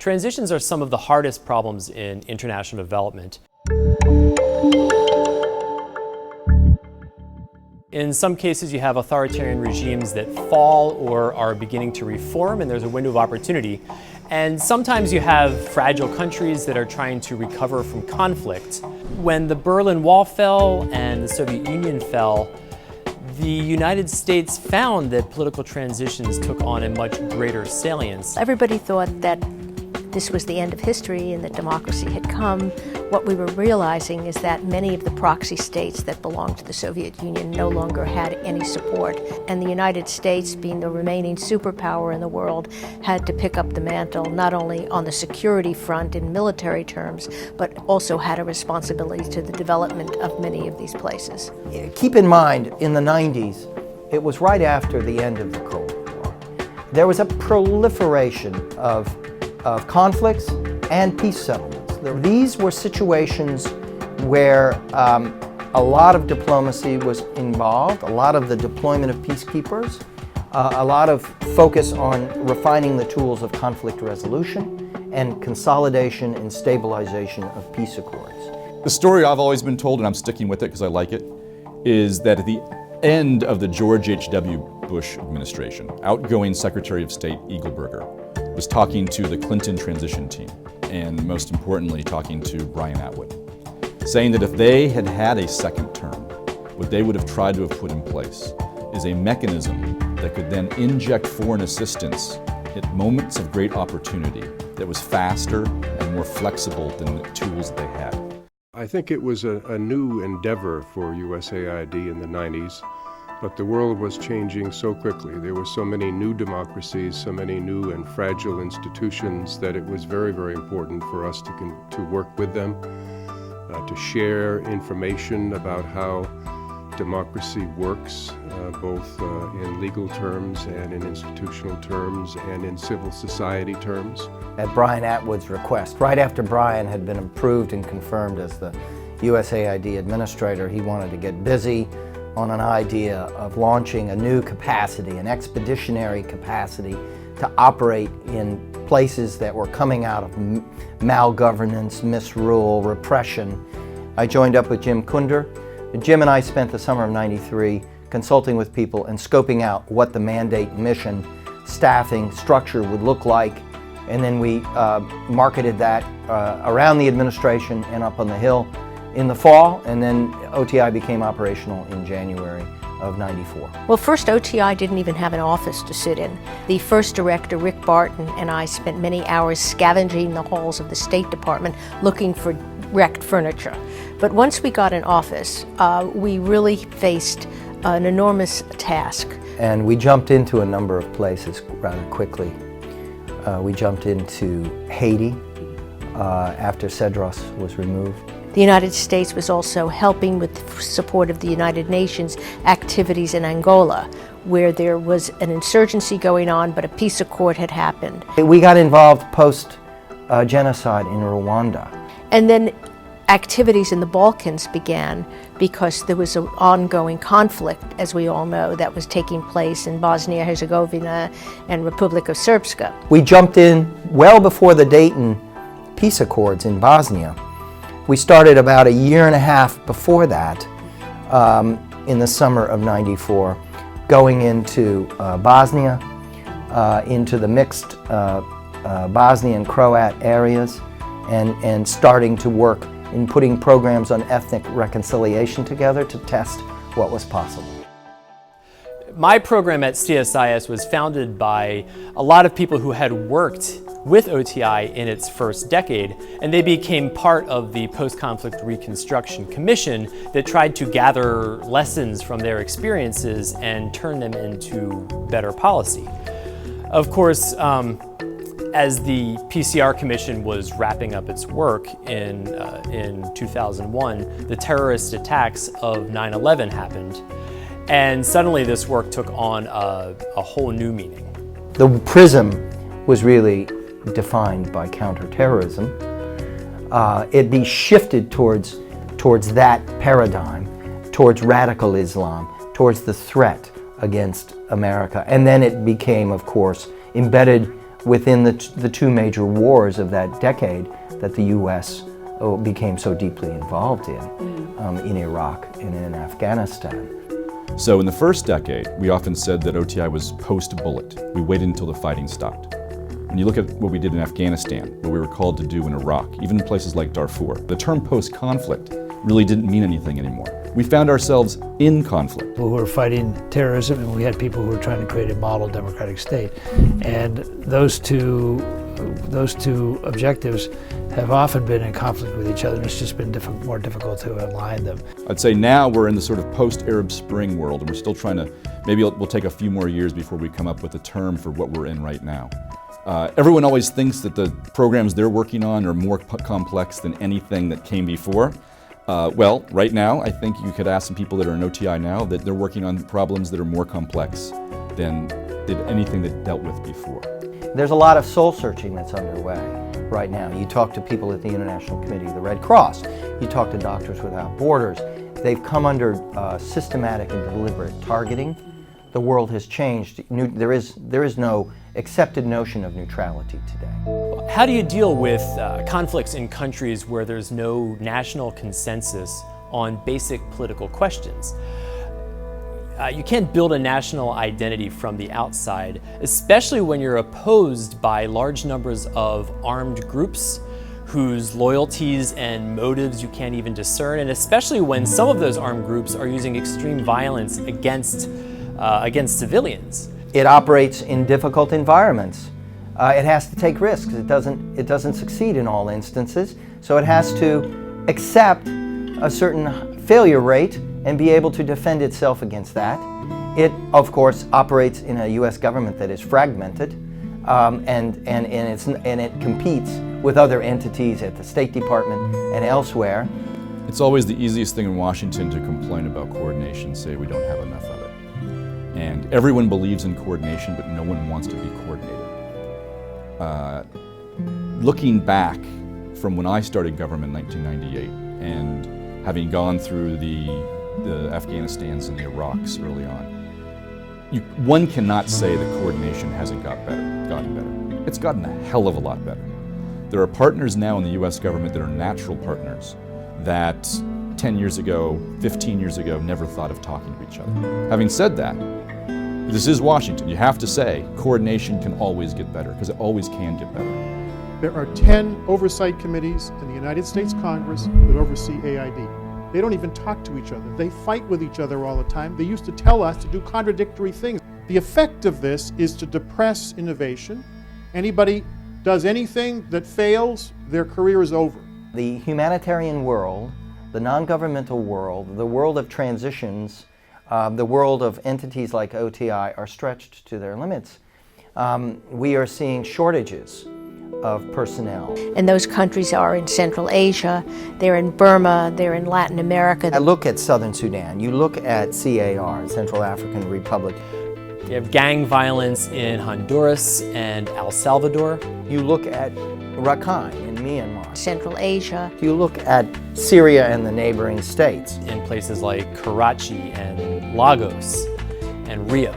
Transitions are some of the hardest problems in international development. In some cases, you have authoritarian regimes that fall or are beginning to reform, and there's a window of opportunity. And sometimes you have fragile countries that are trying to recover from conflict. When the Berlin Wall fell and the Soviet Union fell, the United States found that political transitions took on a much greater salience. Everybody thought that this was the end of history and that democracy had come. What we were realizing is that many of the proxy states that belonged to the Soviet Union no longer had any support. And the United States, being the remaining superpower in the world, had to pick up the mantle not only on the security front in military terms, but also had a responsibility to the development of many of these places. Keep in mind, in the 90s, it was right after the end of the Cold War. There was a proliferation of conflicts and peace settlements. These were situations where a lot of diplomacy was involved, a lot of the deployment of peacekeepers, a lot of focus on refining the tools of conflict resolution and consolidation and stabilization of peace accords. The story I've always been told, and I'm sticking with it because I like it, is that at the end of the George H.W. Bush administration, outgoing Secretary of State Eagleburger was talking to the Clinton transition team, and most importantly, talking to Brian Atwood, saying that if they had had a second term, what they would have tried to have put in place is a mechanism that could then inject foreign assistance at moments of great opportunity that was faster and more flexible than the tools that they had. I think it was a new endeavor for USAID in the 90s, but the world was changing so quickly. There were so many new democracies, so many new and fragile institutions that it was very, very important for us to work with them, to share information about how democracy works, both in legal terms and in institutional terms and in civil society terms. At Brian Atwood's request, right after Brian had been approved and confirmed as the USAID administrator, he wanted to get busy on an idea of launching a new capacity, an expeditionary capacity to operate in places that were coming out of malgovernance, misrule, repression. I joined up with Jim Kunder. Jim and I spent the summer of '93 consulting with people and scoping out what the mandate, mission, staffing, structure would look like, and then we marketed that around the administration and up on the Hill in the fall, and then OTI became operational in January of '94. Well, first OTI didn't even have an office to sit in. The first director, Rick Barton, and I spent many hours scavenging the halls of the State Department looking for wrecked furniture. But once we got an office, we really faced an enormous task. And we jumped into a number of places rather quickly. We jumped into Haiti after Cedros was removed. The United States was also helping with the support of the United Nations activities in Angola, where there was an insurgency going on, but a peace accord had happened. We got involved post-genocide in Rwanda. And then activities in the Balkans began because there was an ongoing conflict, as we all know, that was taking place in Bosnia-Herzegovina and Republic of Srpska. We jumped in well before the Dayton peace accords in Bosnia. We started about a year and a half before that, in the summer of '94, going into Bosnia, into the mixed Bosnian Croat areas, and starting to work in putting programs on ethnic reconciliation together to test what was possible. My program at CSIS was founded by a lot of people who had worked with OTI in its first decade, and they became part of the Post-Conflict Reconstruction Commission that tried to gather lessons from their experiences and turn them into better policy. Of course, as the PCR Commission was wrapping up its work in 2001, the terrorist attacks of 9/11 happened, and suddenly this work took on a whole new meaning. The prism was really defined by counterterrorism. It be shifted towards that paradigm, towards radical Islam, towards the threat against America. And then it became, of course, embedded within the two major wars of that decade that the U.S. became so deeply involved in Iraq and in Afghanistan. So in the first decade, we often said that OTI was post-bullet. We waited until the fighting stopped. When you look at what we did in Afghanistan, what we were called to do in Iraq, even in places like Darfur, the term post-conflict really didn't mean anything anymore. We found ourselves in conflict. People who were fighting terrorism, and we had people who were trying to create a model democratic state. And those two objectives have often been in conflict with each other, and it's just been more difficult to align them. I'd say now we're in the sort of post-Arab Spring world, and we're still trying to, maybe we'll take a few more years before we come up with a term for what we're in right now. Everyone always thinks that the programs they're working on are more complex than anything that came before. Well, right now, I think you could ask some people that are in OTI now that they're working on problems that are more complex than did anything that dealt with before. There's a lot of soul searching that's underway right now. You talk to people at the International Committee of the Red Cross. You talk to Doctors Without Borders. They've come under systematic and deliberate targeting. The world has changed. There is no accepted notion of neutrality today. How do you deal with conflicts in countries where there's no national consensus on basic political questions? You can't build a national identity from the outside, especially when you're opposed by large numbers of armed groups whose loyalties and motives you can't even discern, and especially when some of those armed groups are using extreme violence against civilians. It operates in difficult environments. It has to take risks. It doesn't succeed in all instances, so it has to accept a certain failure rate and be able to defend itself against that. It, of course, operates in a U.S. government that is fragmented, and it competes with other entities at the State Department and elsewhere. It's always the easiest thing in Washington to complain about coordination, say we don't have enough of it. And everyone believes in coordination, but no one wants to be coordinated. Looking back from when I started government in 1998 and having gone through the Afghanistans and the Iraqs early on, one cannot say that coordination hasn't gotten better. It's gotten a hell of a lot better. There are partners now in the U.S. government that are natural partners that 10 years ago, 15 years ago, never thought of talking to each other. Having said that, this is Washington. You have to say coordination can always get better, because it always can get better. There are 10 oversight committees in the United States Congress that oversee AID. They don't even talk to each other. They fight with each other all the time. They used to tell us to do contradictory things. The effect of this is to depress innovation. Anybody does anything that fails, their career is over. The humanitarian world, the non-governmental world, the world of transitions, the world of entities like OTI are stretched to their limits. We are seeing shortages of personnel. And those countries are in Central Asia, they're in Burma, they're in Latin America. I look at Southern Sudan, you look at CAR, Central African Republic. You have gang violence in Honduras and El Salvador. You look at Rakhine in Myanmar. Central Asia. You look at Syria and the neighboring states. In places like Karachi and Lagos and Rio.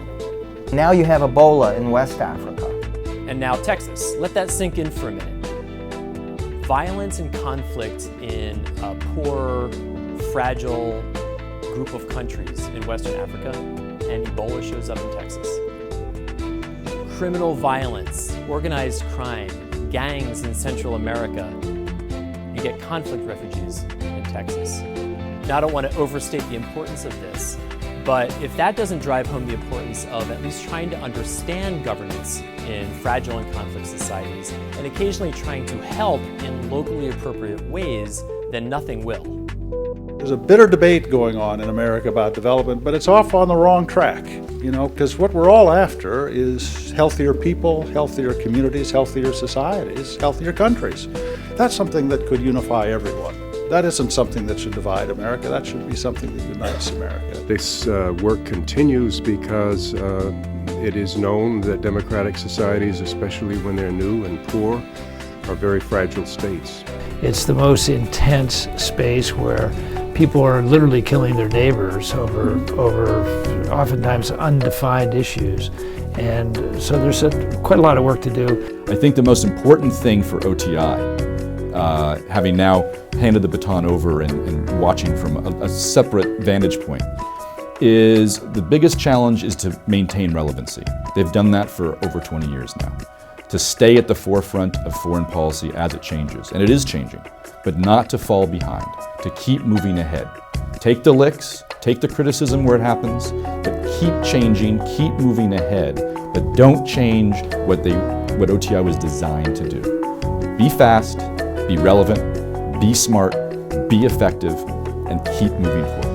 Now you have Ebola in West Africa. And now Texas. Let that sink in for a minute. Violence and conflict in a poor, fragile group of countries in Western Africa, and Ebola shows up in Texas. Criminal violence, organized crime, gangs in Central America. You get conflict refugees in Texas. Now, I don't want to overstate the importance of this, but if that doesn't drive home the importance of at least trying to understand governance in fragile and conflict societies, and occasionally trying to help in locally appropriate ways, then nothing will. There's a bitter debate going on in America about development, but it's off on the wrong track, because what we're all after is healthier people, healthier communities, healthier societies, healthier countries. That's something that could unify everyone. That isn't something that should divide America. That should be something that unites America. This work continues because it is known that democratic societies, especially when they're new and poor, are very fragile states. It's the most intense space where people are literally killing their neighbors over oftentimes undefined issues. And so there's quite a lot of work to do. I think the most important thing for OTI, having now handed the baton over and watching from a separate vantage point, is the biggest challenge is to maintain relevancy. They've done that for over 20 years now. To stay at the forefront of foreign policy as it changes, and it is changing, but not to fall behind, to keep moving ahead. Take the licks, take the criticism where it happens, but keep changing, keep moving ahead, but don't change what OTI was designed to do. Be fast, be relevant, be smart, be effective, and keep moving forward.